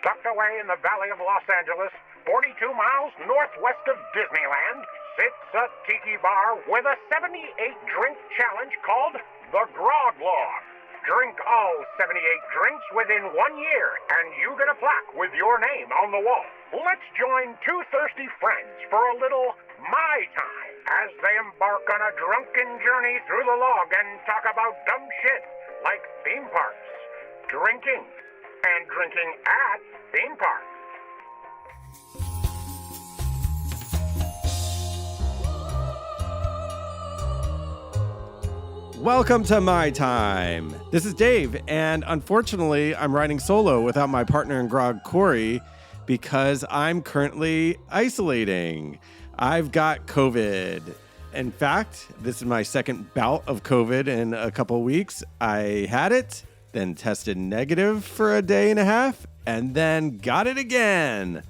Tucked away in the valley of Los Angeles, 42 miles northwest of Disneyland, sits a tiki bar with a 78-drink challenge called the Grog Log. Drink all 78 drinks within 1 year, and you get a plaque with your name on the wall. Let's join two thirsty friends for a little My Time as they embark on a drunken journey through the log and talk about dumb shit like theme parks, drinking, and drinking at theme parks. Welcome to My Time. This is Dave, and unfortunately, I'm riding solo without my partner in grog, Corey, because I'm currently isolating. I've got COVID. In fact, this is my second bout of COVID in a couple weeks. I had it, then tested negative for a day and a half, and then got it again.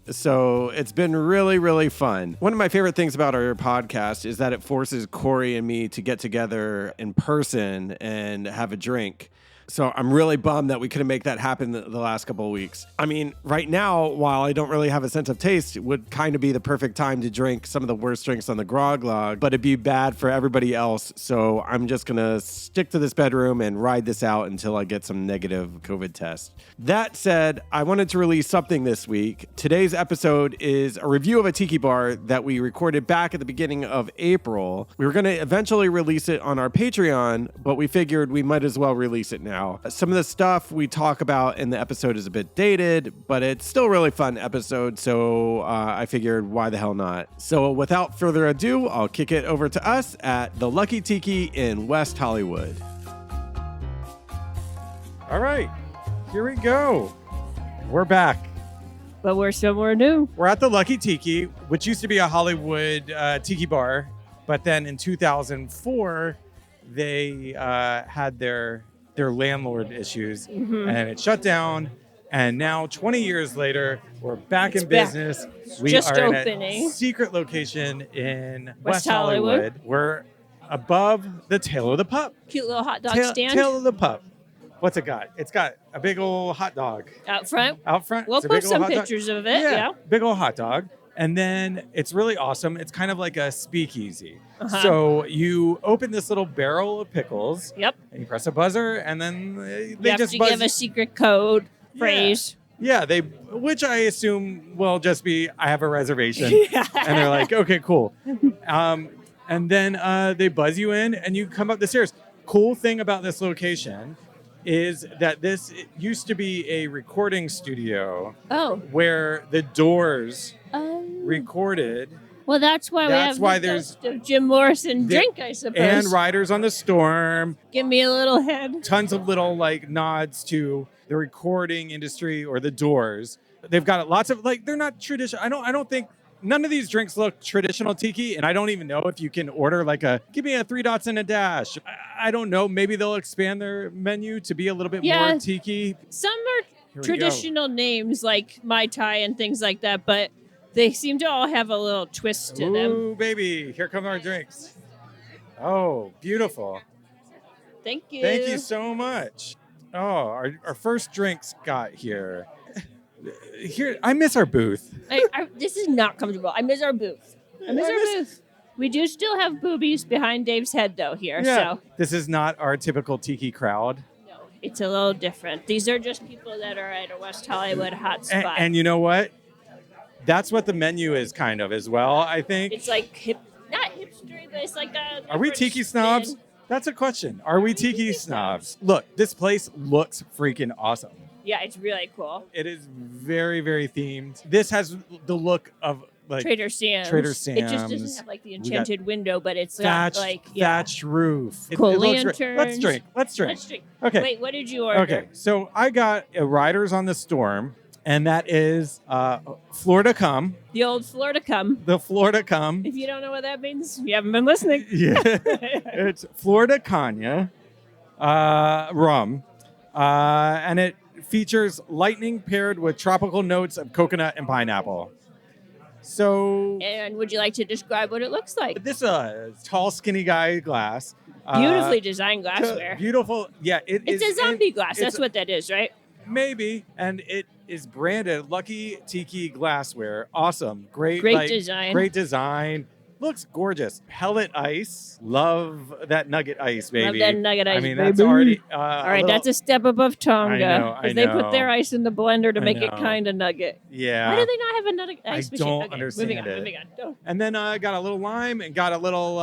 So it's been really, really fun. One of my favorite things about our podcast is that it forces Corey and me to get together in person and have a drink. So I'm really bummed that we couldn't make that happen the last couple of weeks. I mean, right now, while I don't really have a sense of taste, it would kind of be the perfect time to drink some of the worst drinks on the Grog Log, but it'd be bad for everybody else. So I'm just going to stick to this bedroom and ride this out until I get some negative COVID test. That said, I wanted to release something this week. Today's episode is a review of a tiki bar that we recorded back at the beginning of April. We were going to eventually release it on our Patreon, but we figured we might as well release it now. Some of the stuff we talk about in the episode is a bit dated, but it's still a really fun episode, so I figured why the hell not. So without further ado, I'll kick it over to us at the Lucky Tiki in West Hollywood. All right, here we go. We're back. But we're somewhere new. We're at the Lucky Tiki, which used to be a Hollywood tiki bar, but then in 2004, they had their landlord issues, and it shut down. And now, 20 years later, we're back in business. We just are opening. in a secret location in West West Hollywood. We're above the Tail of the Pup. Cute little hot dog stand Tail of the Pup. What's it got? It's got a big old hot dog. out front. Out front. We'll It's a big post old some hot dog. pictures of it. Yeah. Big old hot dog. And then it's really awesome. It's kind of like a speakeasy. Uh-huh. So you open this little barrel of pickles. Yep. And you press a buzzer, and then they You have just to buzz. give a secret code phrase. Yeah, which I assume will just be, I have a reservation. Yeah. And they're like, okay, cool. And then they buzz you in, and you come up the stairs. Cool thing about this location is that this used to be a recording studio Oh. where the Doors recorded, Well, that's why That's we why have the there's- toast of Jim Morrison the- drink, I suppose. and Riders on the Storm. Give me a little head. Tons of little like nods to the recording industry or the Doors. They've got lots of they're not traditional. I don't think none of these drinks look traditional tiki, and I don't even know if you can order give me a 3 dots and a dash. I don't know. Maybe they'll expand their menu to be a little bit more tiki. Some Here are we traditional names like Mai Tai and things like that, but they seem to all have a little twist to them. Ooh, baby, here come our drinks. Oh, beautiful. Thank you. Thank you so much. Oh, our first drinks got here. Here, I miss our booth. This is not comfortable. I miss our booth. I miss our booth. We do still have boobies behind Dave's head, though, here. Yeah, So this is not our typical tiki crowd. no, it's a little different. These are just people that are at a West Hollywood hot spot. And you know what? That's what the menu is kind of as well, I think. It's like not hipstery, but it's like a. Are we different tiki spin. snobs? That's a question. Are we tiki snobs? Look, this place looks freaking awesome. Yeah, it's really cool. It is very, very themed. This has the look of Trader Sam's. Trader It just doesn't Sam's. have the We got enchanted window, but it's got thatched roof. Cool it looks lanterns. great. Let's drink. Let's drink. Okay. Wait, what did you order? Okay, so I got a Riders on the Storm, and that is Florida Cum. The old Florida Cum. The Florida Cum. If you don't know what that means, you haven't been listening. Yeah, it's Florida Canya rum, and it features lightning paired with tropical notes of coconut and pineapple. So, And would you like to describe what it looks like? this is a tall, skinny guy glass. Beautifully designed glassware. Beautiful. Yeah, It's a zombie glass. it's- That's what that is, right? Maybe. And is branded Lucky Tiki glassware. Awesome. Great design. Great design. Looks gorgeous. Pellet ice. Love that nugget ice, baby. Love that nugget ice, I mean, baby. that's already All right, that's a step above Tonga. I They put know. their ice in the blender to I make it know. kind of nugget. Yeah. Why do they not have a nugget ice machine? don't Okay, understand moving on, it. Moving on. Go. And then I got a little lime and got a little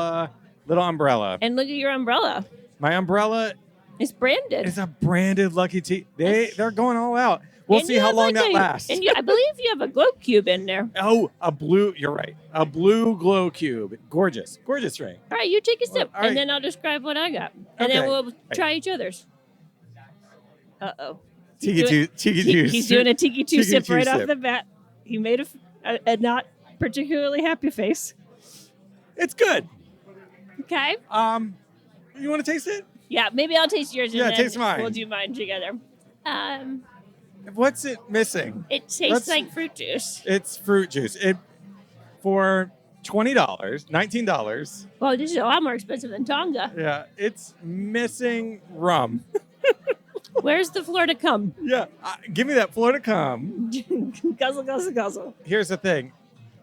umbrella. And look at your umbrella. My umbrella It's branded. is a branded Lucky Tiki. They're going all out. We'll And see you how have long like that lasts. And I believe you have a glow cube in there. Oh, a blue. You're right. A blue glow cube. Gorgeous. Gorgeous ring. All right, you take a sip, all right. and then I'll describe what I got. And then Okay. we'll try each other's. Uh-oh. Tiki juice. He's doing a Tiki 2 sip Two right off sip. the bat. He made a not particularly happy face. It's good. Okay. You want to taste it? Yeah, maybe I'll taste yours. Yeah, and then taste mine. We'll do mine together. What's it missing? It tastes Let's- like fruit juice. It's fruit juice. It for $20, $19. Well, this is a lot more expensive than Tonga. Yeah, it's missing rum. Where's the Florida cum? Yeah, give me that Florida cum. Guzzle, guzzle, guzzle. Here's the thing.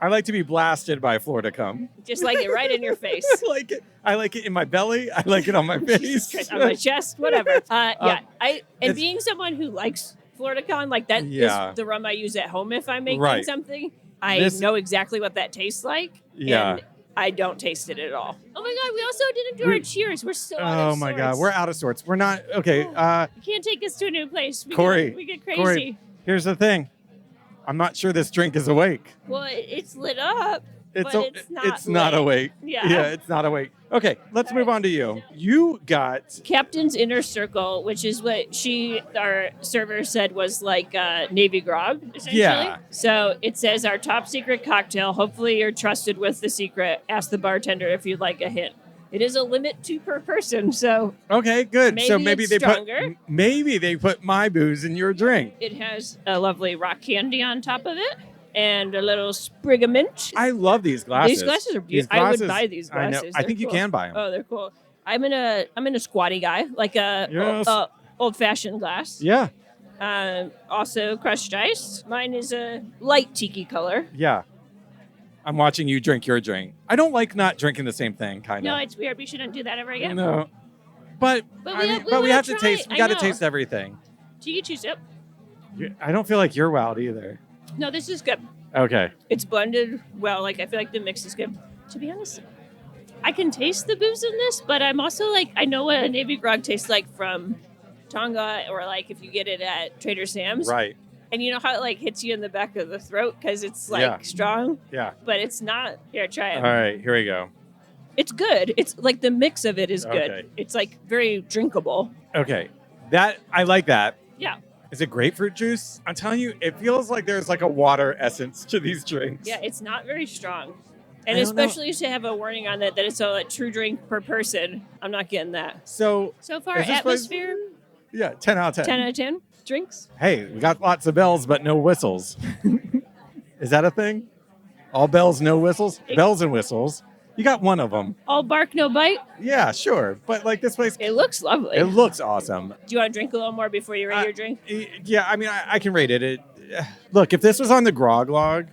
I like to be blasted by Florida cum. Just like it right in your face. I like it. I like it in my belly. I like it on my face. On my chest, whatever. And it's- being someone who likes Florida con, like that Yeah. is the rum I use at home if I'm making Right. something. I This- know exactly what that tastes like. Yeah. And I don't taste it at all. Oh my God, we also didn't do our cheers. We're so out of Oh my sorts. God, we're out of sorts. We're not okay. You can't take us to a new place. Corey, we get crazy. Corey, here's the thing. I'm not sure this drink is awake. Well, it's lit up. It's But it's not it's not lit. awake. Yeah. it's not awake. Okay, let's move on to you. You got Captain's Inner Circle, which is what our server said was like Navy grog, essentially. Yeah. So it says our top secret cocktail. Hopefully you're trusted with the secret. Ask the bartender if you'd like a hint. It is a limit 2 per person, so okay, good. So Maybe maybe it's they stronger. put my booze in your drink. it has a lovely rock candy on top of it and a little sprig of mint. I love these glasses. These glasses are These beautiful. I would glasses- buy these I know. glasses. I think They're you cool. can buy them. Oh, they're cool. I'm in a squatty guy, like a Yes. old fashioned glass. Yeah, Also crushed ice. Mine is a light tiki color. yeah. I'm watching you drink your drink. I don't like not drinking the same thing, kind No, of. it's weird. We shouldn't do that ever again. No. But But I we mean, have- we but we wanna have to try taste. it. We I got to know. taste everything. Tiki 2 sip. I don't feel like you're wild either. No, this is good. Okay. It's blended well. Like I feel like the mix is good. To be honest, I can taste the booze in this, but I'm also like I know what a Navy grog tastes like from Tonga, or like if you get it at Trader Sam's. Right. And you know how it like hits you in the back of the throat because it's like Yeah. strong, Yeah. but it's not. Here, try it. All right. Here we go. It's good. It's like the mix of it is good. Okay. It's like very drinkable. Okay. That I like that. Yeah. Is it grapefruit juice? I'm telling you, it feels like there's like a water essence to these drinks. Yeah, it's not very strong. I And don't know. especially to have a warning on that it's a true drink per person. I'm not getting that. So So far, Is this place- atmosphere, yeah, 10 out of 10. 10 out of 10. Drinks? Hey, we got lots of bells, but no whistles. Is that a thing? All bells, no whistles? Bells and whistles. You got one of them. All bark, no bite? Yeah, sure. But like this place, It looks lovely. it looks awesome. Do you want to drink a little more before you rate your drink? Yeah, I mean, I can rate it. Look, if this was on the Grog Log,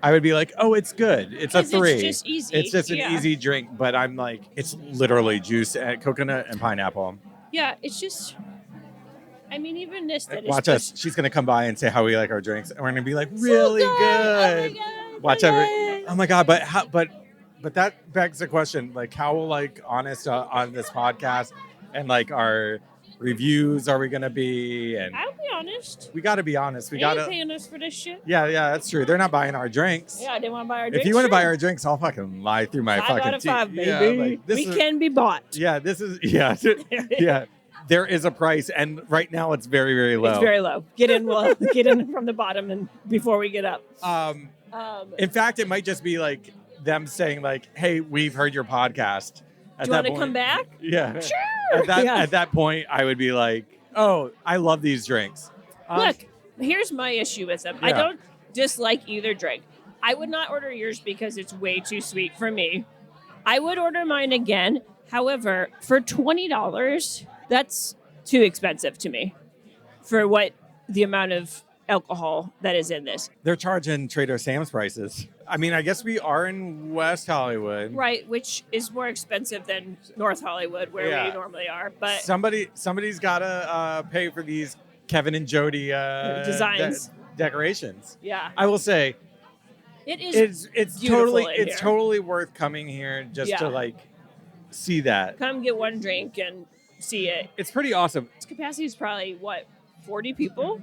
I would be like, oh, it's good. It's a 'Cause 3. It's just easy. It's just an Yeah. easy drink, but I'm like, it's literally juice and coconut and pineapple. Yeah, it's just. I mean, even this. That is Watch supposed- us. She's going to come by and say how we like our drinks. And we're going to be like, So really good. good. Oh my God. Watch oh every. my God. Oh my God. But how, but that begs the question, like, how like honest on this podcast and like our reviews are we going to be? And I'll be honest. we got to be honest. We They got ain't to. paying us for this shit. Yeah, that's true. They're not buying our drinks. Yeah, they want to buy our drinks. If you want to sure. buy our drinks, I'll fucking lie through my 5 fucking out of teeth. 5, baby. Yeah, like, this we is, can be bought. Yeah, this is yeah. There is a price, and right now it's very, very low. It's very low. Get in, get in from the bottom, and before we get up. In fact, it might just be like them saying, like, "Hey, we've heard your podcast." Do you want to come back? Yeah. Sure. At that point, I would be like, "Oh, I love these drinks." Look, here's my issue with them. I Yeah. don't dislike either drink. I would not order yours because it's way too sweet for me. I would order mine again. However, for $20, that's too expensive to me for what the amount of alcohol that is in this. They're charging Trader Sam's prices. I mean, I guess we are in West Hollywood. Right, which is more expensive than North Hollywood, where we normally are. But somebody's got to pay for these Kevin and Jody designs, decorations. Yeah, I will say, it's totally worth coming here just to like see that. Come get one drink and see it. It's pretty awesome. Its capacity is probably 40 people.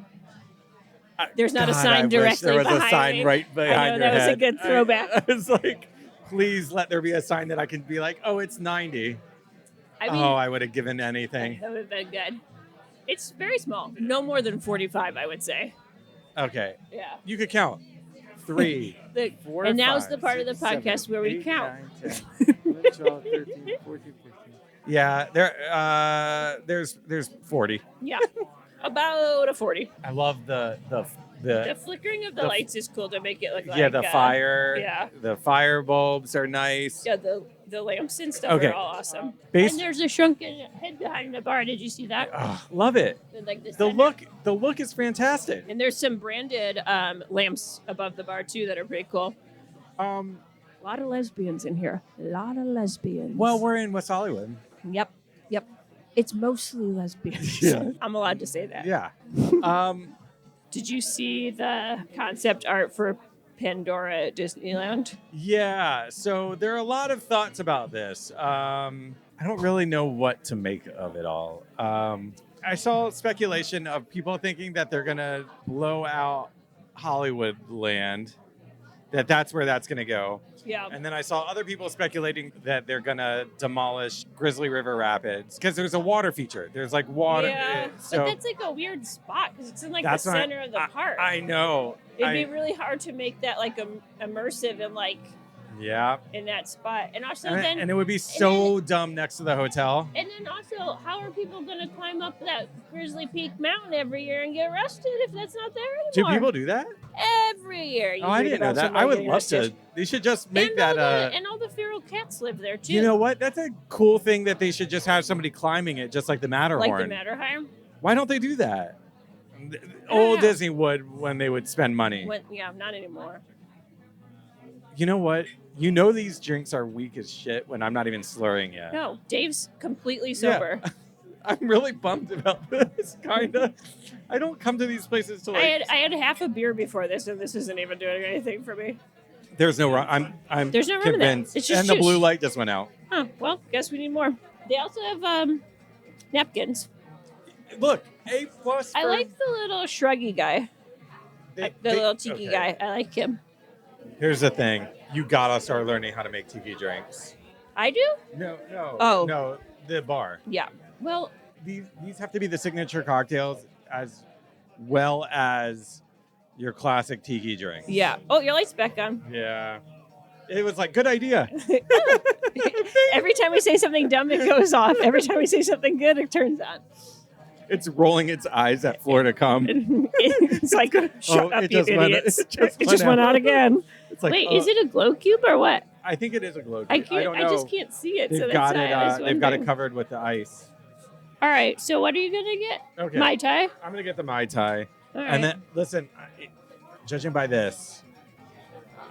There's not a sign I directly wish there was behind a sign me. right behind I know, your that was head. a good throwback. I was like, please let there be a sign that I can be like, oh, it's 90. I mean, I would have given anything. That would have been good. It's very small. No more than 45, I would say. Okay. Yeah. You could count. 3, 4, and now's 5, the part 6, of the podcast 7, where we 8, count. 9, 10, 11, 12, 13, 14, 15. Yeah, there's 40. Yeah. About a 40. I love the flickering of the lights is cool to make it look like the fire. Yeah. The fire bulbs are nice. Yeah, the lamps and stuff are all awesome. And there's a shrunken head behind the bar. Did you see that? Love it. Like the look is fantastic. And there's some branded lamps above the bar too that are pretty cool. A lot of lesbians in here. A lot of lesbians. Well, we're in West Hollywood. Yep. It's mostly lesbians. Yeah. I'm allowed to say that. Yeah. Did you see the concept art for Pandora at Disneyland? Yeah. So there are a lot of thoughts about this. I don't really know what to make of it all. I saw speculation of people thinking that they're going to blow out Hollywood Land, that's where that's going to go. Yeah. And then I saw other people speculating that they're going to demolish Grizzly River Rapids because there's a water feature. There's like water. Yeah, but that's like a weird spot because it's in like the center of the park. I know. It'd be really hard to make that like immersive and like in that spot. And also and it would be so dumb next to the hotel. And then also, how are people going to climb up that Grizzly Peak Mountain every year and get arrested if that's not there anymore? Do people do that? Every year. I didn't know that. I would love to. They should just make that. And all the feral cats live there too. You know what? That's a cool thing that they should just have somebody climbing it, just like the Matterhorn. Like the Matterhorn? Why don't they do that? Old Disney would when they would spend money. Not anymore. You know what? You know these drinks are weak as shit when I'm not even slurring yet. No, Dave's completely sober. Yeah. I'm really bummed about this, kind of. I don't come to these places to like... I had half a beer before this, and this isn't even doing anything for me. There's no wrong. I'm There's no convinced. Wrong with that. It's just and the blue light just went out. Huh, well, guess we need more. They also have napkins. Look, A+. I like the little shruggy guy. The little tiki guy. I like him. Here's the thing. You gotta start learning how to make tiki drinks. I do? No. Oh. No, the bar. Yeah. Well, these have to be the signature cocktails as well as your classic tiki drink. Yeah. Oh, your light's back on. Yeah. It was like, good idea. Every time we say something dumb, it goes off. Every time we say something good, it turns on. It's rolling its eyes at Florida Come. It's like, shut up, you idiots. It just went out again. It's like, wait, is it a glow cube or what? I think it is a glow cube. I don't know. I just can't see it. They've got it covered with the ice. All right. So what are you going to get? Okay. Mai Tai? I'm going to get the Mai Tai. All right. And then, listen, judging by this,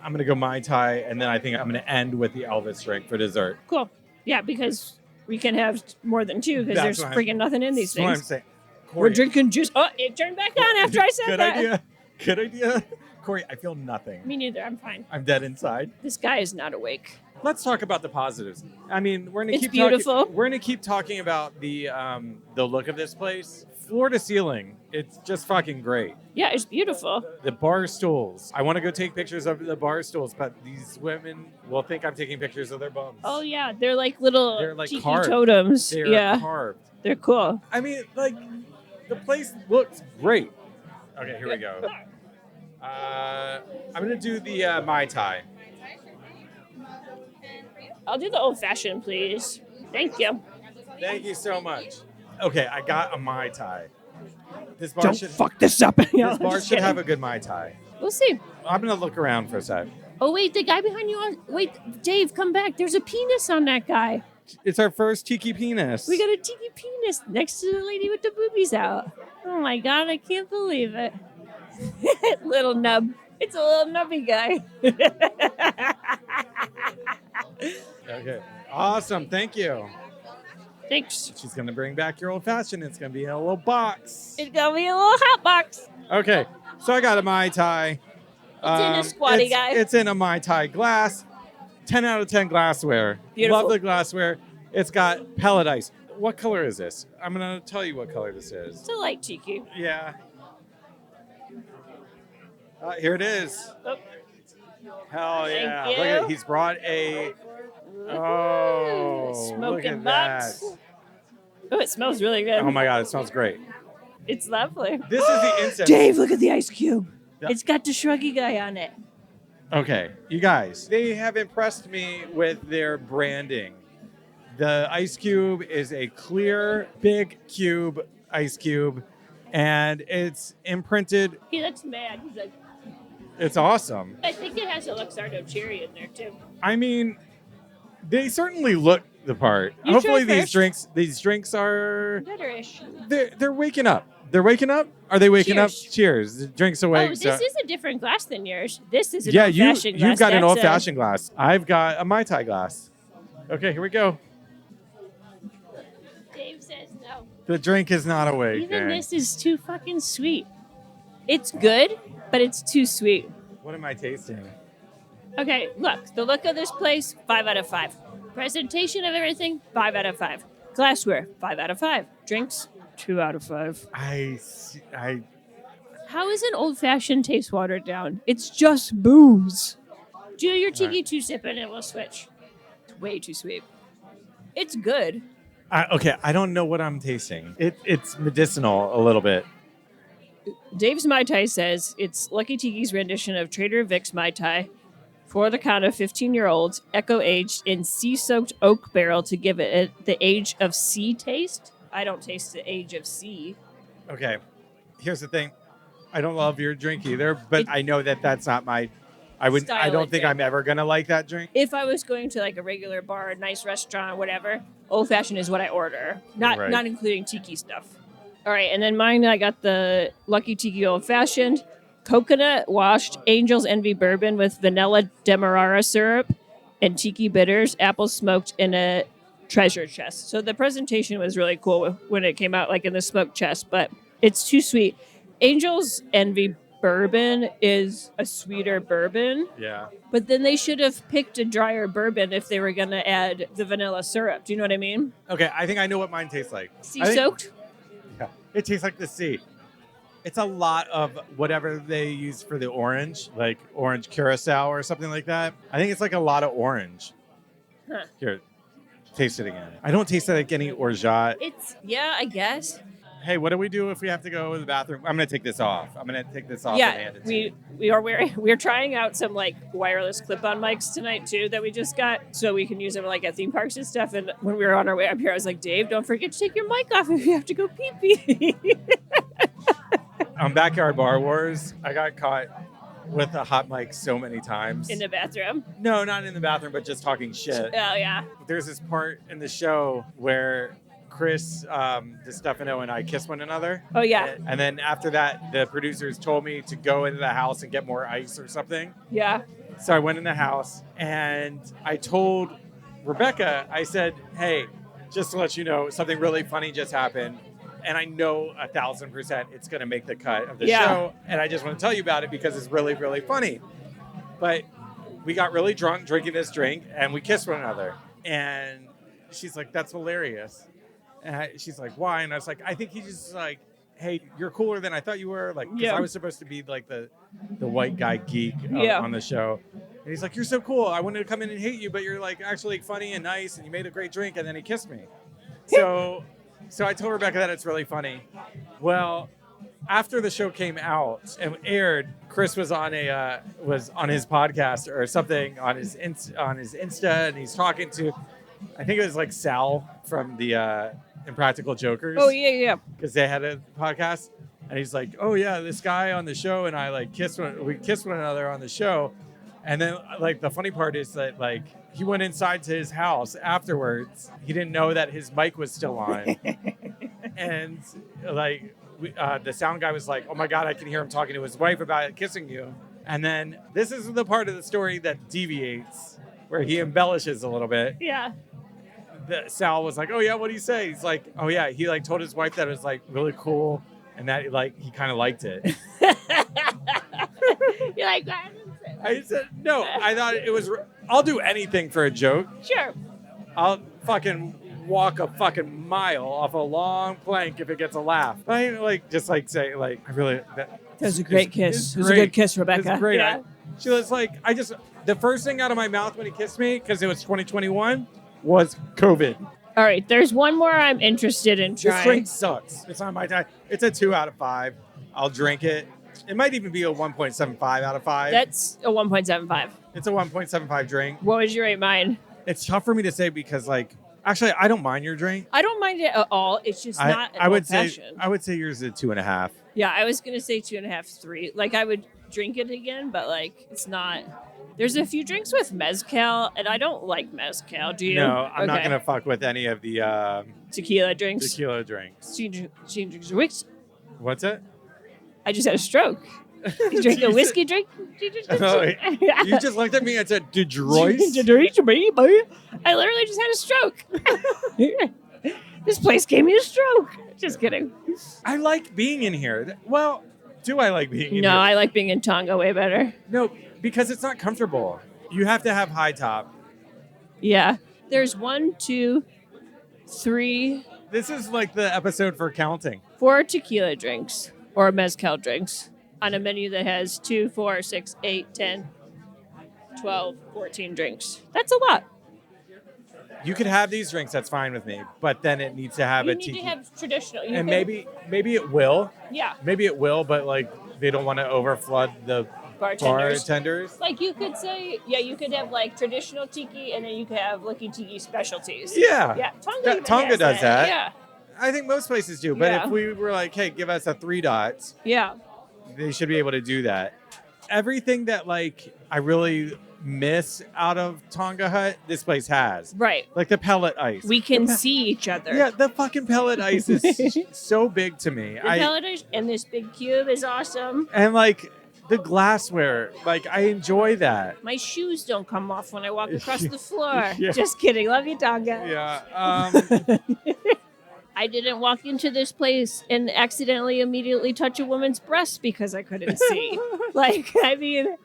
I'm going to go Mai Tai, and then I think I'm going to end with the Elvis drink for dessert. Cool. Yeah, because we can have more than two because there's freaking nothing in these things. That's what I'm saying. Corey, we're drinking juice. Oh, it turned back on after I said that. Good idea. Corey, I feel nothing. Me neither. I'm fine. I'm dead inside. This guy is not awake. Let's talk about the positives. I mean, we're gonna keep talking about the look of this place. Floor to ceiling, it's just fucking great. Yeah, it's beautiful. The bar stools. I want to go take pictures of the bar stools, but these women will think I'm taking pictures of their bums. Oh yeah, they're like little tiki carved. totems. They're carved. They're cool. I mean, like, the place looks great. Okay, here we go. I'm gonna do the Mai Tai. I'll do the old fashioned, please. Thank you. Thank you so much. Okay, I got a Mai Tai. This bar Don't fuck this up. This bar should have a good Mai Tai. We'll see. I'm gonna look around for a sec. Oh wait, the guy behind you. Wait, Dave, come back. There's a penis on that guy. It's our first tiki penis. We got a tiki penis next to the lady with the boobies out. Oh my god, I can't believe it. Little nub. It's a little nubby guy. Okay. Awesome. Thank you. Thanks. She's going to bring back your old fashioned. It's going to be in a little box. It's gonna be a little hot box. Okay. So I got a Mai Tai. It's in a squatty guy. It's in a Mai Tai glass. 10 out of 10 glassware. Beautiful. Love the glassware. It's got pellet ice. What color is this? I'm going to tell you what color this is. It's a light tiki. Yeah. Here it is. Oh. Hell yeah. Thank Look at you. it. He's brought a... Oh, look Smoking at box. that. Oh, it smells really good. Oh my God, it smells great. It's lovely. This is the incense. Dave, look at the ice cube. Yeah. It's got the shruggy guy on it. Okay, you guys, they have impressed me with their branding. The ice cube is a clear, big cube ice cube, and it's imprinted. He looks mad. He's like, It's awesome. I think it has a Luxardo cherry in there too. I mean, they certainly look the part. You Hopefully try these drinks are Better-ish. they're waking up. They're waking up? Are they waking up? Cheers. Cheers. The drink's Oh, awake. this so- is a different glass than yours. This is an yeah, old-fashioned glass. you've got an That's old-fashioned glass. I've got a Mai Tai glass. Okay, here we go. Dave says no. The drink is not awake. Even gang. this is too fucking sweet. It's good, but it's too sweet. What am I tasting? Okay, look. The look of this place, 5 out of 5. Presentation of everything, 5 out of 5. Glassware, 5 out of 5. Drinks, 2 out of 5. How is an old fashioned taste watered down? It's just booze. Do your tiki 2-sip and it will switch. It's way too sweet. It's good. Okay, I don't know what I'm tasting. It's medicinal a little bit. Dave's Mai Tai says it's Lucky Tiki's rendition of Trader Vic's Mai Tai for the count of 15-year-olds, echo-aged in sea-soaked oak barrel to give it the age of sea taste. I don't taste the age of sea. Okay, here's the thing. I don't love your drink either, but I know that that's not my. I Style don't and think fit. I'm ever gonna like that drink. If I was going to like a regular bar, a nice restaurant, whatever, old fashioned is what I order. Not Right. not including tiki stuff. All right, and then mine, I got the Lucky Tiki Old Fashioned, coconut washed Angel's Envy bourbon with vanilla demerara syrup and tiki bitters, apple smoked in a treasure chest. So the presentation was really cool when it came out, like in the smoked chest, but it's too sweet. Angel's Envy bourbon is a sweeter bourbon, Yeah. but then they should have picked a drier bourbon if they were going to add the vanilla syrup. Do you know what I mean? Okay, I think I know what mine tastes like. Sea I think- soaked? Yeah, it tastes like the sea. It's a lot of whatever they use for the orange, like orange curacao or something like that. I think it's like a lot of orange. Huh. Here, taste it again. I don't taste like any orgeat. It's, yeah, I guess. Hey, what do we do if we have to go to the bathroom? I'm gonna take this off. I'm gonna take this off and Yeah, hand it to you. we're trying out some like wireless clip-on mics tonight too that we just got, so we can use them like at theme parks and stuff. And when we were on our way up here, I was like, Dave, don't forget to take your mic off if you have to go pee-pee. On Backyard Bar Wars, I got caught with a hot mic so many times. In the bathroom. No, not in the bathroom, but just talking shit. Oh yeah. There's this part in the show where Chris DiStefano and I kiss one another. Oh yeah. And then after that, the producers told me to go into the house and get more ice or something. Yeah. So I went in the house and I told Rebecca, I said, hey, just to let you know, something really funny just happened. And I know 1,000% it's going to make the cut of the Yeah. show. And I just want to tell you about it because it's really, really funny. But we got really drunk drinking this drink and we kissed one another. And she's like, that's hilarious. And she's like, why? And I was like, I think he's just like, hey, you're cooler than I thought you were. Like, 'cause Yeah. I was supposed to be like the white guy geek Yeah. on the show. And he's like, you're so cool. I wanted to come in and hate you, but you're like actually funny and nice and you made a great drink. And then he kissed me. So I told Rebecca that it's really funny. Well, after the show came out and aired, Chris was on his podcast or something on his Insta, and he's talking to, I think it was like Sal from the Impractical Jokers. Oh yeah. Because they had a podcast, and he's like, "Oh yeah, this guy on the show and I like we kissed one another on the show," and then like the funny part is that like he went inside to his house afterwards. He didn't know that his mic was still on, and like the sound guy was like, "Oh my God, I can hear him talking to his wife about kissing you." And then this is the part of the story that deviates, where he embellishes a little bit. Yeah. Sal was like, "Oh yeah, what do you say?" He's like, "Oh yeah," he like told his wife that it was like really cool and that like he kind of liked it. You're like, I said, "No, I thought it was. I'll do anything for a joke. sure. I'll fucking walk a fucking mile off a long plank if it gets a laugh." But I ain't like just like say like I really that was a great kiss. it's It was a good kiss, Rebecca. It's great. Yeah. She was like, the first thing out of my mouth when he kissed me, because it was 2021, was COVID. All right, there's one more I'm interested in This trying. drink sucks. It's not my time. It's a 2 out of 5. I'll drink it. It might even be a 1.75 out of 5. That's a 1.75. It's a 1.75 drink. What would you rate mine? It's tough for me to say because, like, actually, I don't mind your drink. I don't mind it at all. It's just not I would say old-fashioned. I would say yours is a 2.5. Yeah, I was gonna say 2.5, 3. Like I would drink it again, but like it's not. There's a few drinks with mezcal, and I don't like mezcal. Do you? No, I'm not Okay. gonna fuck with any of the Tequila drinks. tequila drinks. She drinks a whiskey. What's it? I just had a stroke. You drink a whiskey drink? Oh, you just looked at me and said, "Detroit." I literally just had a stroke. This place gave me a stroke. Just kidding. I like being in here. Well, do I like being in No, here? I like being in Tonga way better. No, because it's not comfortable. You have to have high top. Yeah. There's 1, 2, 3, This is like the episode for counting. 4 tequila drinks or mezcal drinks on a menu that has 2, 4, 6, 8, 10, 12, 14 drinks. That's a lot. You could have these drinks, that's fine with me, but then it needs to have You a need tiki. to have traditional. You And can- maybe it will. Yeah, Maybe it will, but like they don't want to overflood the bartenders. bartenders. Like you could say, yeah, you could have like traditional tiki, and then you could have Lucky Tiki specialties. Yeah. Yeah, Tonga, That- even Tonga has does that. Yeah, I think most places do, but Yeah. if we were like, hey, give us a 3 dots, yeah. they should be able to do that. Everything that like I really miss out of Tonga Hut, this place has. Right. Like the pellet ice. We can see each other. Yeah, the fucking pellet ice is so big to me. The pellet and this big cube is awesome. And like the glassware, like I enjoy that. My shoes don't come off when I walk across the floor. Yeah. Just kidding. Love you, Tonga. Yeah. I didn't walk into this place and accidentally immediately touch a woman's breast because I couldn't see. Like, I mean,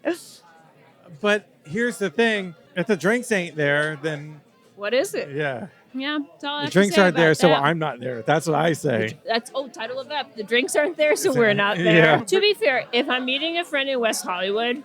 But here's the thing: if the drinks ain't there, then what is it? yeah, Yeah, that's all I the have to drinks say aren't there, about so that. I'm not there. That's what I say. That's title of that. The drinks aren't there, so Is it- we're not there. yeah. To be fair, if I'm meeting a friend in West Hollywood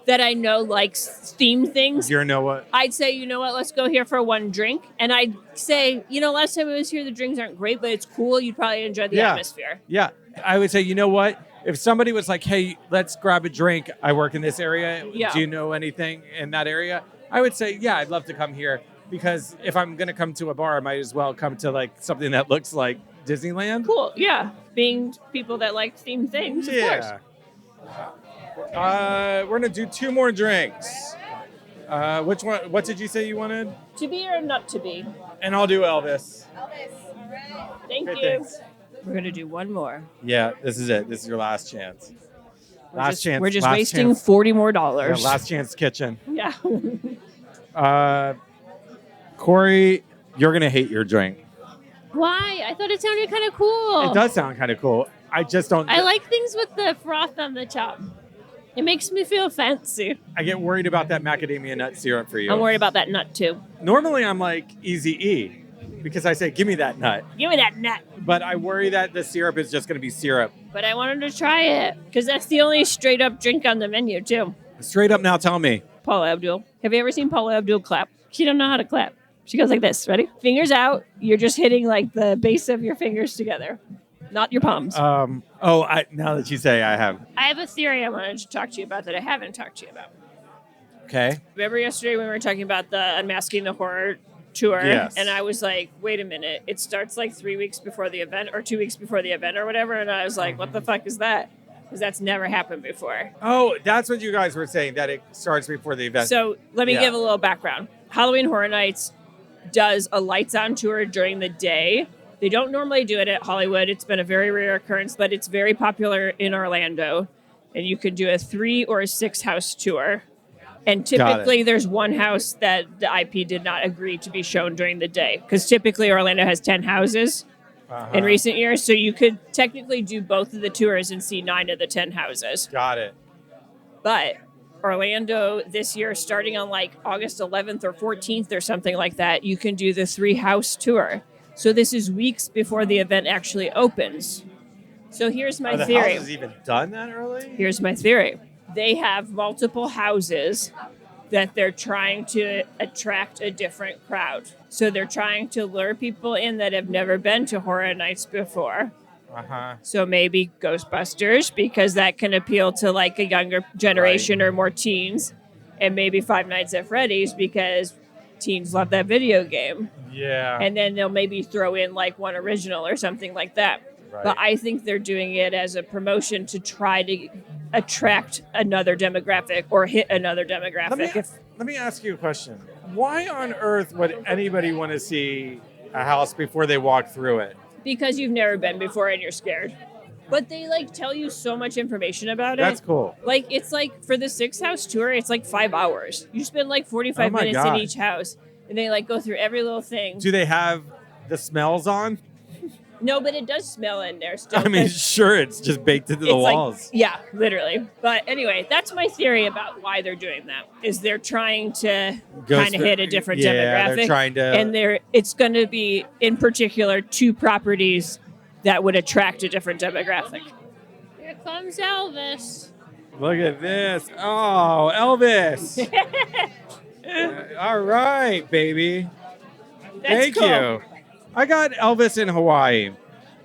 that I know likes themed things, You know what? I'd say, you know what, let's go here for one drink. And I'd say, you know, last time I was here, the drinks aren't great, but it's cool. You'd probably enjoy the Yeah. atmosphere. Yeah, I would say, you know what? If somebody was like, "Hey, let's grab a drink. I work in this area. Yeah. Do you know anything in that area?" I would say, "Yeah, I'd love to come here." Because if I'm gonna come to a bar, I might as well come to like something that looks like Disneyland. Cool. Yeah. Being people that like themed things, of course. We're gonna do 2 more drinks. Which one? What did you say you wanted? To be or not to be. And I'll do Elvis. Thank Okay, you. thanks. We're going to do one more. Yeah, this is it. This is your last chance. Last chance. We're just last wasting chance. $40 more. Yeah, last chance kitchen. Yeah. Corey, you're gonna hate your drink. Why? I thought it sounded kind of cool. It does sound kind of cool. I just don't. I like things with the froth on the top. It makes me feel fancy. I get worried about that macadamia nut syrup for you. I'm worried about that nut too. Normally, I'm like Easy E because I say, "Give me that nut," Give me that nut. but I worry that the syrup is just gonna be syrup. But I wanted to try it because that's the only straight up drink on the menu too. Straight up now, tell me. Paula Abdul. Have you ever seen Paula Abdul clap? She don't know how to clap. She goes like this. Ready? Fingers out. You're just hitting like the base of your fingers together, not your palms. Now that you say, I have. I have a theory I wanted to talk to you about that I haven't talked to you about. Okay. Remember yesterday when we were talking about the Unmasking the Horror tour? Yes. And I was like, wait a minute. It starts like 3 weeks before the event or 2 weeks before the event or whatever. And I was like, what the fuck is that? Because that's never happened before. Oh, that's what you guys were saying, that it starts before the event. So let me Yeah. give a little background. Halloween Horror Nights does a lights on tour during the day They don't normally do it at Hollywood. It's been a very rare occurrence, but it's very popular in Orlando. And you can do a 3 or a 6 house tour. And typically there's one house that the IP did not agree to be shown during the day. Because typically Orlando has 10 houses in recent years. So you could technically do both of the tours and see 9 of the 10 houses. Got it. But Orlando this year, starting on like August 11th or 14th or something like that, you can do the 3 house tour. So this is weeks before the event actually opens. So here's my theory. Are the houses even done that early? Here's my theory. They have multiple houses that they're trying to attract a different crowd. So they're trying to lure people in that have never been to Horror Nights before. So maybe Ghostbusters, because that can appeal to like a younger generation or more teens. And maybe Five Nights at Freddy's, because teens love that video game. Yeah. And then they'll maybe throw in like one original or something like that. Right. But I think they're doing it as a promotion to try to attract another demographic or hit another demographic. Let me ask you a question. Why on earth would anybody want to see a house before they walk through it? Because you've never been before and you're scared. But they like tell you so much information about it. That's cool. Like it's like for the 6 house tour, it's like 5 hours. You spend like 45 minutes in each house, and they like go through every little thing. Do they have the smells on? No, but it does smell in there still. I mean, sure, it's just baked into the walls. Yeah, literally. But anyway, that's my theory about why they're doing that. Is they're trying to kind of hit a different demographic. They're trying to, and it's going to be in particular 2 properties that would attract a different demographic. Here comes Elvis. Look at this. Oh, Elvis. All right, baby. Thank you. I got Elvis in Hawaii.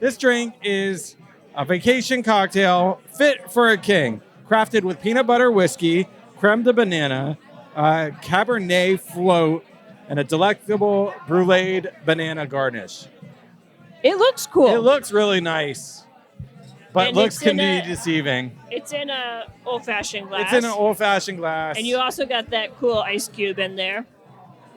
This drink is a vacation cocktail fit for a king, crafted with peanut butter whiskey, creme de banana, Cabernet float, and a delectable bruleed banana garnish. It looks cool. It looks really nice, but And looks it's in can be deceiving. It's in a old-fashioned glass. It's in an old-fashioned glass. And you also got that cool ice cube in there.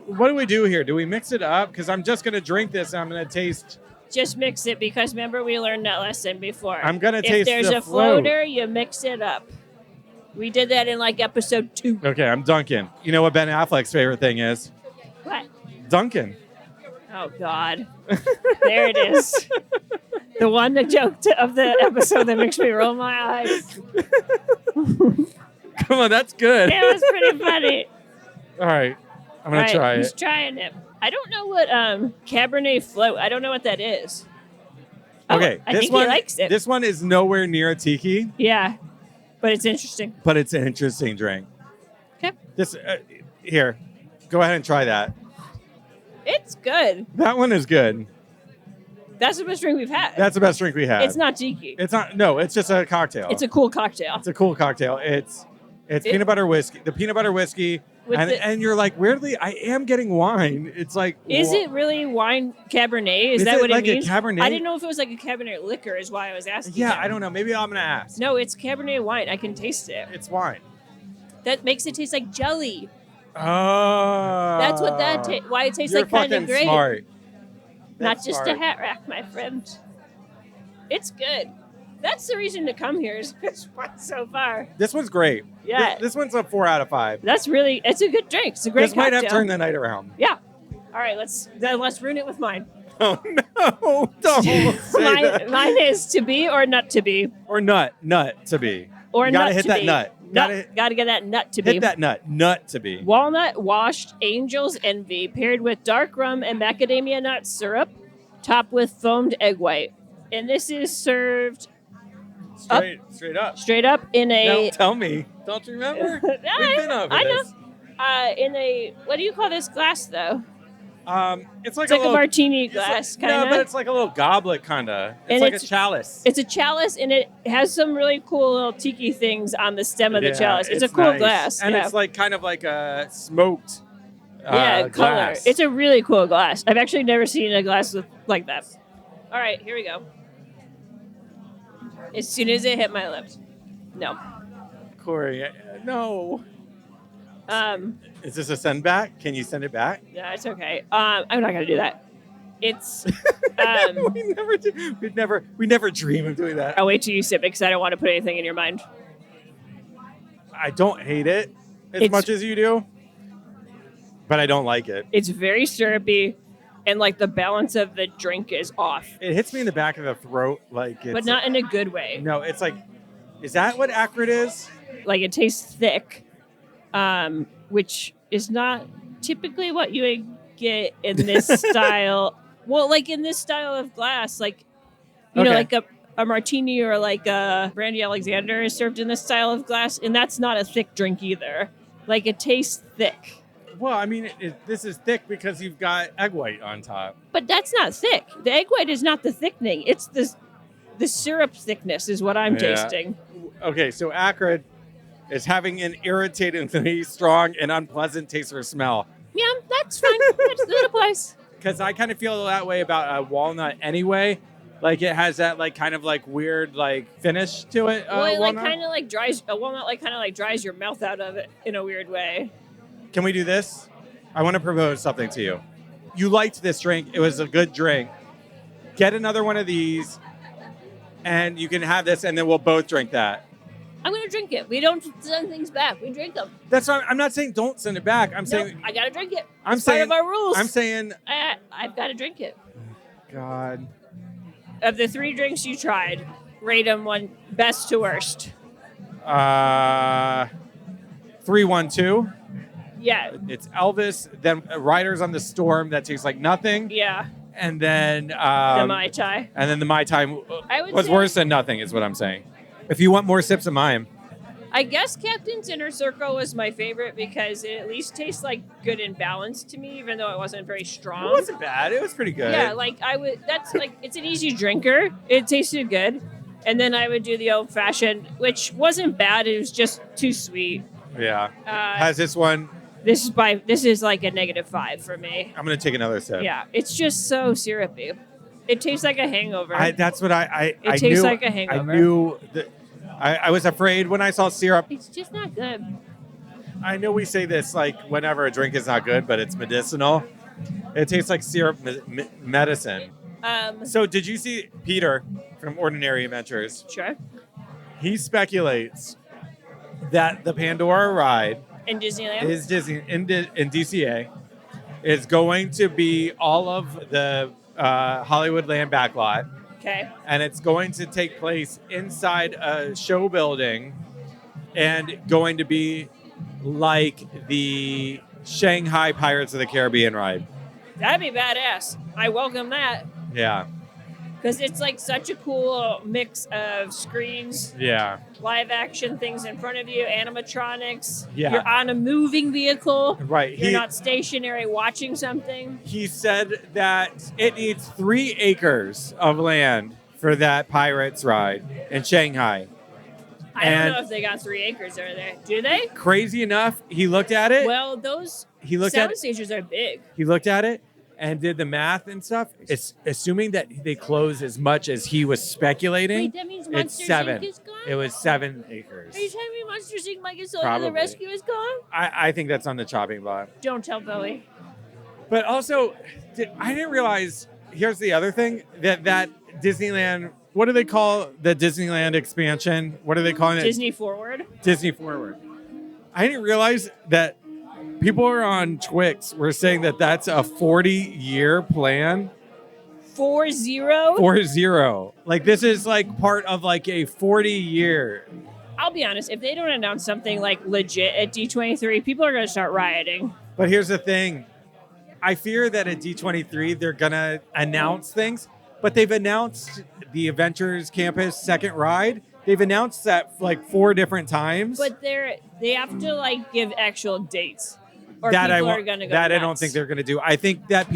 What do we do here? Do we mix it up? Because I'm just going to drink this and I'm going to taste. Just mix it, because remember we learned that lesson before. I'm going to taste If there's the a floater, you mix it up. We did that in like episode 2. Okay, I'm Duncan. You know what Ben Affleck's favorite thing is? What? Duncan. Oh, God. There it is. The one joke of the episode that makes me roll my eyes. Come on, that's good. It was pretty funny. All right, I'm going to try it. He's trying it. I don't know what Cabernet float. I don't know what that is. Okay, I think he likes it. This one is nowhere near a tiki. Yeah, but it's interesting. But it's an interesting drink. Okay. This here, go ahead and try that. It's good. That one is good. That's the best drink we've had. That's the best drink we had. It's not tiki. It's not. No, it's just a cocktail. It's a cool cocktail. It's a cool cocktail. It's peanut butter whiskey. The peanut butter whiskey. And you're like, weirdly, I am getting wine. It's like, is it really wine Cabernet? Is that it what like it means? A Cabernet? I didn't know if it was like a Cabernet liquor. Is why I was asking. Yeah, that. I don't know. Maybe I'm gonna ask. No, it's Cabernet wine. I can taste it. It's wine. That makes it taste like jelly. Oh. That's what why it tastes like kind of great. Smart. Not just a hat rack, my friend. It's good. That's the reason to come here is this one so far. This one's great. Yeah. This one's a 4 out of 5. It's a good drink. It's a great cocktail. This might have turned the night around. Yeah. All right, let's ruin it with mine. Oh, no. Don't say that. Mine is to be or not to be. Or nut to be. Or you nut gotta hit to that be. nut. Gotta get that nut to be. Hit that nut to be. Walnut washed angel's envy paired with dark rum and macadamia nut syrup, topped with foamed egg white. And this is served straight up in a. Now tell me. Don't you remember? We've been over this. In a, what do you call this glass though? It's like a martini glass, kind of. No, but it's like a little goblet, kind of. It's like a chalice. It's a chalice, and it has some really cool little tiki things on the stem of the chalice. It's a cool glass. And it's like kind of like a smoked color. glass. It's a really cool glass. I've actually never seen a glass like that. All right, here we go. As soon as it hit my lips. No. Corey, no. Um, Is this a send back? Can you send it back? Yeah, it's okay. I'm not going to do that. It's. We never dream of doing that. I'll wait till you sip it because I don't want to put anything in your mind. I don't hate it as It's- much as you do, but I don't like it. It's very syrupy, and like the balance of the drink is off, It hits me in the back of the throat, like it's but not in a good way. No, it's like, is that what acrid is? Like it tastes thick, which is not typically what you would get in this style. Well, like in this style of glass, like you know, Okay. like a martini or like a brandy Alexander is served in this style of glass, and that's not a thick drink either. Like it tastes thick, Well, I mean, this is thick because you've got egg white on top. but that's not thick. The egg white is not the thickening; it's the syrup thickness is what I'm Yeah. tasting. Okay, so acrid is having an irritatingly strong and unpleasant taste or smell. Yeah, that's fine. That applies. Because I kind of feel that way about a walnut anyway. Like it has that like kind of like weird like finish to it. Well, it like walnut. kind of like dries a walnut, like kind of like dries your mouth out of it in a weird way. Can we do this? I want to propose something to you. You liked this drink. It was a good drink. Get another one of these, and you can have this, and then we'll both drink that. I'm gonna drink it. We don't send things back. We drink them. That's why I'm not saying don't send it back. I'm No, saying I gotta drink it. I'm It's part saying of our rules. I'm saying I've got to drink it. God. Of the 3 drinks you tried, rate them one best to worst. 3-1-2. Yeah, It's Elvis, then Riders on the Storm that tastes like nothing, yeah. and then The Mai Tai. and then the Mai Tai I would was say- worse than nothing. Is what I'm saying. If you want more sips of mine, I guess Captain's Inner Circle was my favorite because it at least tastes like good and balanced to me, even though it wasn't very strong. it wasn't bad. It was pretty good. Yeah, like I would. That's like it's an easy drinker. It tasted good, and then I would do the old fashioned, which wasn't bad. It was just too sweet. Yeah. Uh, Has this one? This is like a -5 for me. I'm gonna take another sip. Yeah, it's just so syrupy. It tastes like a hangover. That's what I It tastes knew. like a hangover. I knew that. I was afraid when I saw syrup. It's just not good. I know we say this like whenever a drink is not good, but it's medicinal. It tastes like syrup medicine. So did you see Peter from Ordinary Adventures? Sure. He speculates that the Pandora ride In Disneyland. is Disney in DCA is going to be all of the Hollywood Land backlot, Okay. and it's going to take place inside a show building and going to be like the Shanghai Pirates of the Caribbean ride. That'd be badass. I welcome that Yeah. because it's like such a cool mix of screens, Yeah. live action things in front of you, animatronics. Yeah. You're on a moving vehicle. Right. You're not stationary watching something. He said that it needs 3 acres of land for that Pirates ride in Shanghai. I don't And- know if they got 3 acres over there. Do they? Crazy enough, he looked at it. Well, those He looked sound at stages are big. He looked at it and did the math and stuff. It's assuming that they close as much as he was speculating. Wait, that means it's Monsters 7. Inc. is gone? It was 7 acres. Are you telling me Monsters Inc. Michael Soul to Probably. the Rescue is gone? I think that's on the chopping block. Don't tell Bowie. But also, I didn't realize. Here's the other thing that Disneyland. What do they call the Disneyland expansion? What are they calling it? Disney Forward. Disney Forward. I didn't realize that people are on Twix were saying that that's a 40-year plan. 4-0? 40. Like this is like part of like a 40-year. I'll be honest, if they don't announce something like legit at D23, people are going to start rioting. But here's the thing. I fear that at D23 they're gonna announce things, but they've announced the Adventures Campus second ride. They've announced that like 4 different times. But they have to like give actual dates, or that people I are going to go that I nuts. don't think they're gonna do. I think that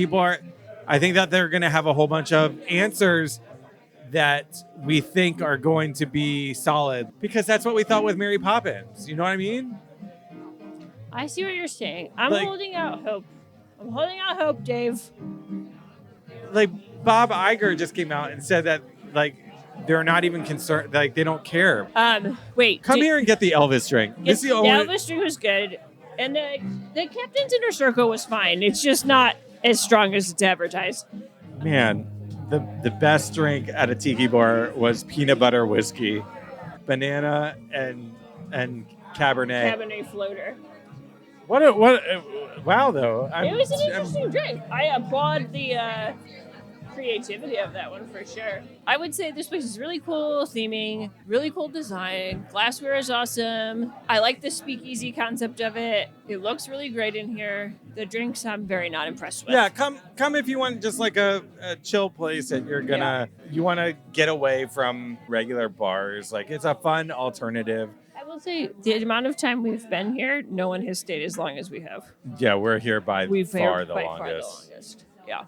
they're gonna have a whole bunch of answers that we think are going to be solid because that's what we thought with Mary Poppins. You know what I mean? I see what you're saying. I'm Like- holding out hope. I'm holding out hope, Dave. Like Bob Iger just came out and said that like they're not even concerned, like they don't care. Wait. Come here and get the Elvis drink. This is the The only. Elvis drink was good, and the Captain's Inner Circle was fine. It's just not as strong as it's advertised. Man, the best drink at a tiki bar was peanut butter whiskey, banana and Cabernet. Cabernet floater. Wow though. It was an interesting drink. I applaud the creativity of that one for sure. I would say this place is really cool theming, really cool design. Glassware is awesome. I like the speakeasy concept of it. It looks really great in here. The drinks I'm very not impressed with. Yeah, come if you want just like a chill place that you want to get away from regular bars. Like it's a fun alternative. I will say the amount of time we've been here, no one has stayed as long as we have. Yeah, we're here by We've far here the by longest. far the longest. Yeah.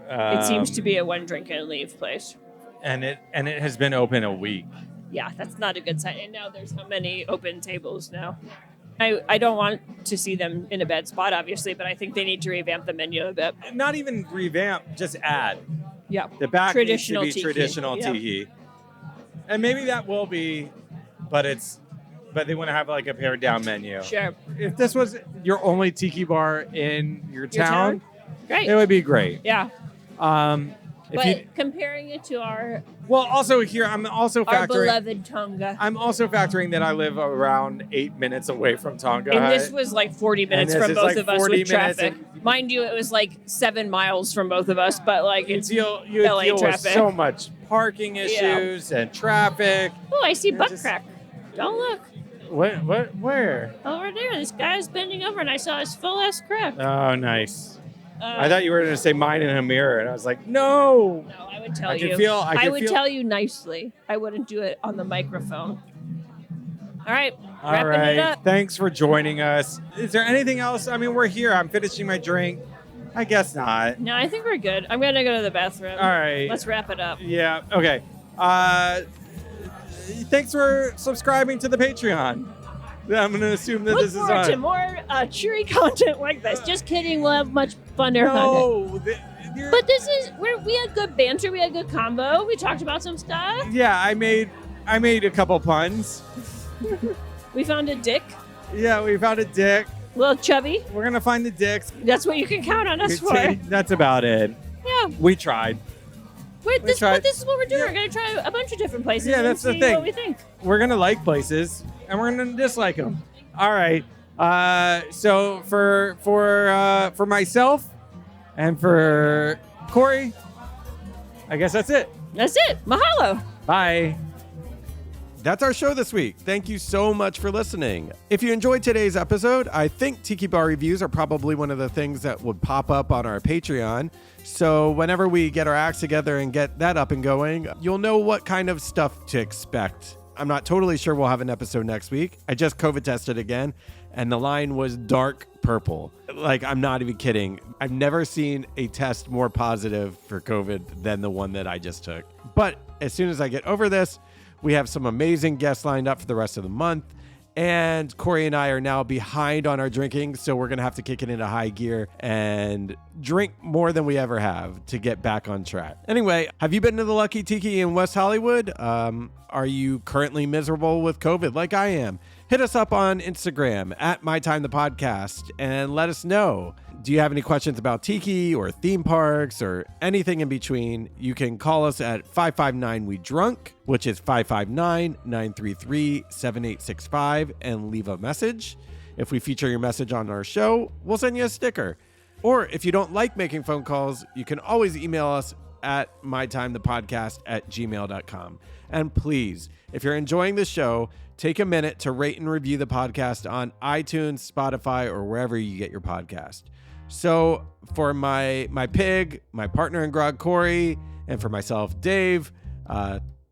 It seems to be a one drink and leave place. And it has been open a week. Yeah, that's not a good sign. And now there's how many open tables now? I don't want to see them in a bad spot, obviously, but I think they need to revamp the menu a bit. Not even revamp, just add. Yeah. The back Traditional needs to be tiki. traditional Yeah. tiki. And maybe that will be, but they want to have like a pared down menu. Sure. If this was your only tiki bar in your town, Great. it would be great. Yeah. If But you, comparing it to our also here, I'm also factoring. beloved Tonga. I'm also factoring that I live around 8 minutes away from Tonga. And this was like 40 minutes this from is both like of us 40 with minutes traffic. Mind you, it was like 7 miles from both of us, but like you it's deal LA with traffic. so much parking issues and traffic. Oh, I see butt just- crack. Don't look. What? Where? Over there. This guy's bending over and I saw his full ass crack. Oh, nice. Uh, I thought you were going to say mine in a mirror, and I was like, no. No, I would tell I you. can feel- I can would feel- tell you nicely. I wouldn't do it on the microphone. All right. All wrapping right. it up. Thanks for joining us. Is there anything else? I mean, we're here. I'm finishing my drink. I guess not. No, I think we're good. I'm going to go to the bathroom. All right. Let's wrap it up. Yeah. Okay. Thanks for subscribing to the Patreon. I'm going to assume that Look this is forward on. to more cheery content like this. Just kidding. We'll have much funner content. No. But this is where we had good banter. We had good combo. We talked about some stuff. Yeah, I made a couple puns. We found a dick. Yeah, we found a dick. A little chubby. We're going to find the dicks. That's what you can count on us for. That's about it. Yeah. We tried. But this is what we're doing. Yeah. We're going to try a bunch of different places Yeah, and that's the see thing. what we think. We're going to like places and we're going to dislike them. All right. So for myself and for Corey, I guess that's it. That's it. Mahalo. Bye. That's our show this week. Thank you so much for listening. If you enjoyed today's episode, I think Tiki Bar reviews are probably one of the things that would pop up on our Patreon. So whenever we get our acts together and get that up and going, you'll know what kind of stuff to expect. I'm not totally sure we'll have an episode next week. I just COVID tested again, and the line was dark purple. Like, I'm not even kidding. I've never seen a test more positive for COVID than the one that I just took. But as soon as I get over this, we have some amazing guests lined up for the rest of the month. And Corey and I are now behind on our drinking, so we're going to have to kick it into high gear and drink more than we ever have to get back on track. Anyway, have you been to the Lucky Tiki in West Hollywood? Are you currently miserable with COVID like I am? Hit us up on Instagram at MyTimeThePodcast and let us know. Do you have any questions about Tiki or theme parks or anything in between? You can call us at 559-WE-DRUNK, which is 559-933-7865, and leave a message. If we feature your message on our show, we'll send you a sticker. Or if you don't like making phone calls, you can always email us at mytimethepodcast@gmail.com. And please, if you're enjoying the show, take a minute to rate and review the podcast on iTunes, Spotify, or wherever you get your podcast. So for my pig, my partner in Grog, Corey, and for myself, Dave,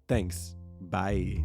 thanks. Bye.